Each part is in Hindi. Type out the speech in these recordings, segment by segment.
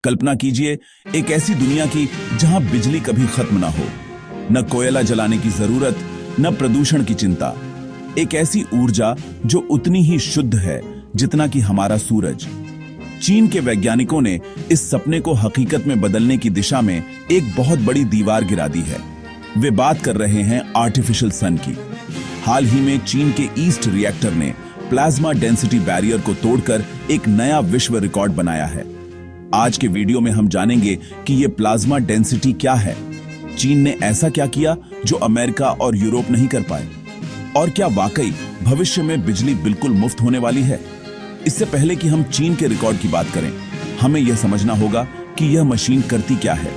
कल्पना कीजिए एक ऐसी दुनिया की जहां बिजली कभी खत्म ना हो, न कोयला जलाने की जरूरत, न प्रदूषण की चिंता। एक ऐसी ऊर्जा जो उतनी ही शुद्ध है जितना कि हमारा सूरज। चीन के वैज्ञानिकों ने इस सपने को हकीकत में बदलने की दिशा में एक बहुत बड़ी दीवार गिरा दी है। वे बात कर रहे हैं आर्टिफिशियल सन की। हाल ही में चीन के ईस्ट रिएक्टर ने प्लाज्मा डेंसिटी बैरियर को तोड़कर एक नया विश्व रिकॉर्ड बनाया है। आज के वीडियो में हम जानेंगे कि यह प्लाज्मा डेंसिटी क्या है, चीन ने ऐसा क्या किया जो अमेरिका और यूरोप नहीं कर पाए, और क्या वाकई भविष्य में बिजली बिल्कुल मुफ्त होने वाली है। इससे पहले कि हम चीन के रिकॉर्ड की बात करें, हमें यह समझना होगा कि यह मशीन करती क्या है।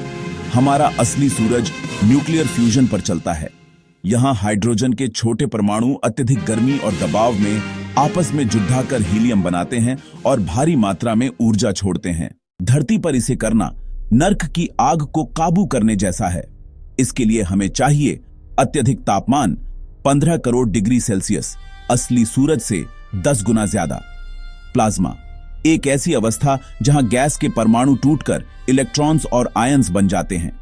हमारा असली सूरज न्यूक्लियर फ्यूजन पर चलता है। यहां हाइड्रोजन के छोटे परमाणु अत्यधिक गर्मी और दबाव में आपस में जुद्धाकर हीलियम बनाते हैं और भारी मात्रा में ऊर्जा छोड़ते हैं। धरती पर इसे करना नर्क की आग को काबू करने जैसा है। इसके लिए हमें चाहिए अत्यधिक तापमान 15 करोड़ डिग्री सेल्सियस, असली सूरज से 10 गुना ज्यादा। प्लाज्मा एक ऐसी अवस्था जहां गैस के परमाणु टूटकर इलेक्ट्रॉन्स और आयंस बन जाते हैं।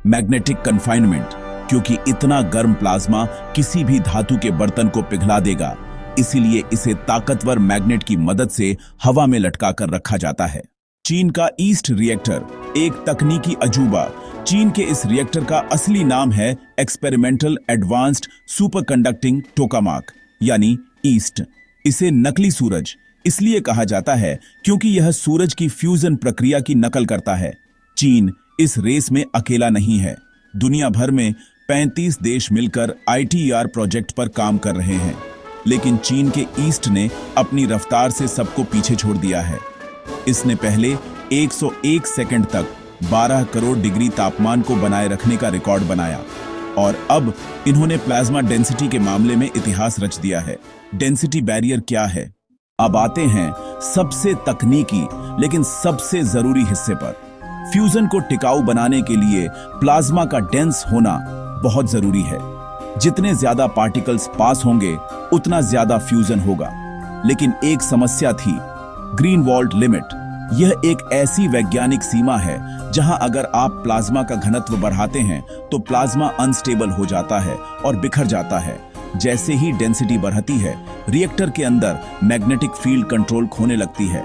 मैग्नेटिक कन्फाइनमेंट, क्योंकि इतना गर्म प्लाज्मा किसी भी धातु के बर्तन को पिघला देगा, इसीलिए इसे ताकतवर मैग्नेट की मदद से हवा में लटका कर रखा जाता है। चीन का ईस्ट रिएक्टर एक तकनीकी अजूबा। चीन के इस रिएक्टर का असली नाम है एक्सपेरिमेंटल एडवांस्ड सुपरकंडक्टिंग टोकामाक यानी ईस्ट। इसे नकली सूरज इसलिए कहा जाता है क्योंकि यह सूरज की फ्यूजन प्रक्रिया की नकल करता है। चीन इस रेस में अकेला नहीं है। दुनिया भर में 35 देश मिलकर ITER प्रोजेक्ट पर काम कर रहे हैं, लेकिन चीन के ईस्ट ने अपनी रफ्तार से सबको पीछे छोड़ दिया है। इसने पहले 101 सेकंड तक 12 करोड़ डिग्री तापमान को बनाए रखने का रिकॉर्ड बनाया, और अब इन्होंने प्लाज्मा डेंसिटी के मामले में इतिहास रच दिया है। डेंसिटी बैरियर क्या है? अब आते हैं सबसे तकनीकी लेकिन सबसे जरूरी हिस्से पर। फ्यूजन को टिकाऊ बनाने के लिए प्लाज्मा का डेंस होना बहुत जरूरी है। जितने ज्यादा पार्टिकल्स पास होंगे उतना ज्यादा फ्यूजन होगा। लेकिन एक समस्या थी, ग्रीनवाल्ड लिमिट। यह एक ऐसी वैज्ञानिक सीमा है जहां अगर आप प्लाज्मा का घनत्व बढ़ाते हैं तो प्लाज्मा अनस्टेबल हो जाता है और बिखर जाता है। जैसे ही डेंसिटी बढ़ती है, रिएक्टर के अंदर मैग्नेटिक फील्ड कंट्रोल खोने लगती है।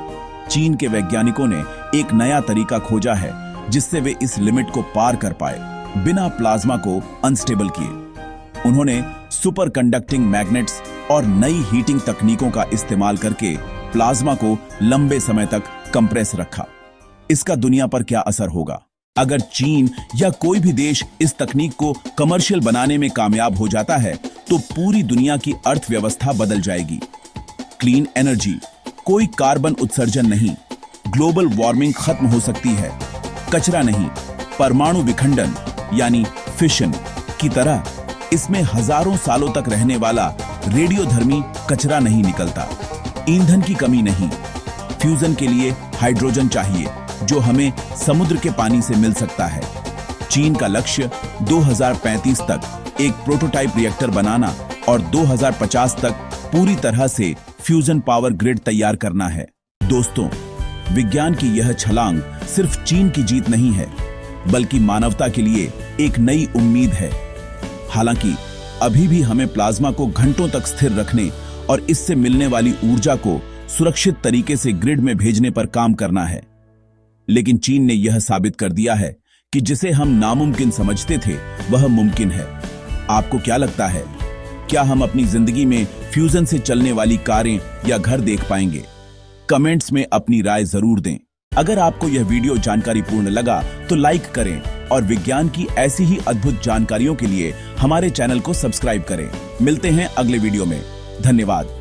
चीन के वैज्ञानिकों ने एक नया तरीका खोजा है जिससे वे इस लिमिट को पार कर पाए बिना प्लाज्मा को अनस्टेबल किए। उन्होंने सुपर कंडक्टिंग मैग्नेट्स और नई हीटिंग तकनीकों का इस्तेमाल करके प्लाज्मा को लंबे समय तक कंप्रेस रखा। इसका दुनिया पर क्या असर होगा? अगर चीन या कोई भी देश इस तकनीक को कमर्शियल बनाने में कामयाब हो जाता है तो पूरी दुनिया की अर्थव्यवस्था बदल जाएगी। क्लीन एनर्जी, कोई कार्बन उत्सर्जन नहीं, ग्लोबल वार्मिंग खत्म हो सकती है। कचरा नहीं, परमाणु विखंडन यानी फिशन की तरह इसमें हजारों सालों तक रहने वाला रेडियोधर्मी कचरा नहीं निकलता। ईंधन की कमी नहीं, फ्यूजन के लिए हाइड्रोजन चाहिए जो हमें समुद्र के पानी से मिल सकता है। चीन का लक्ष्य 2035 तक एक प्रोटोटाइप रिएक्टर बनाना और 2050 तक पूरी तरह से फ्यूजन पावर ग्रिड तैयार करना है। दोस्तों, विज्ञान की यह छलांग सिर्फ चीन की जीत नहीं है, बल्कि मानवता के लिए एक नई उम्मीद है। हालांकि अभी भी हमें प्लाज्मा को घंटों तक स्थिर रखने और इससे मिलने वाली ऊर्जा को सुरक्षित तरीके से ग्रिड में भेजने पर काम करना है। लेकिन चीन ने यह साबित कर दिया है कि जिसे हम नामुमकिन समझते थे वह मुमकिन है। आपको क्या लगता है, क्या हम अपनी जिंदगी में फ्यूजन से चलने वाली कारें या घर देख पाएंगे? कमेंट्स में अपनी राय जरूर दें। अगर आपको यह वीडियो जानकारीपूर्ण लगा तो लाइक करें और विज्ञान की ऐसी ही अद्भुत जानकारियों के लिए हमारे चैनल को सब्सक्राइब करें। मिलते हैं अगले वीडियो में। धन्यवाद।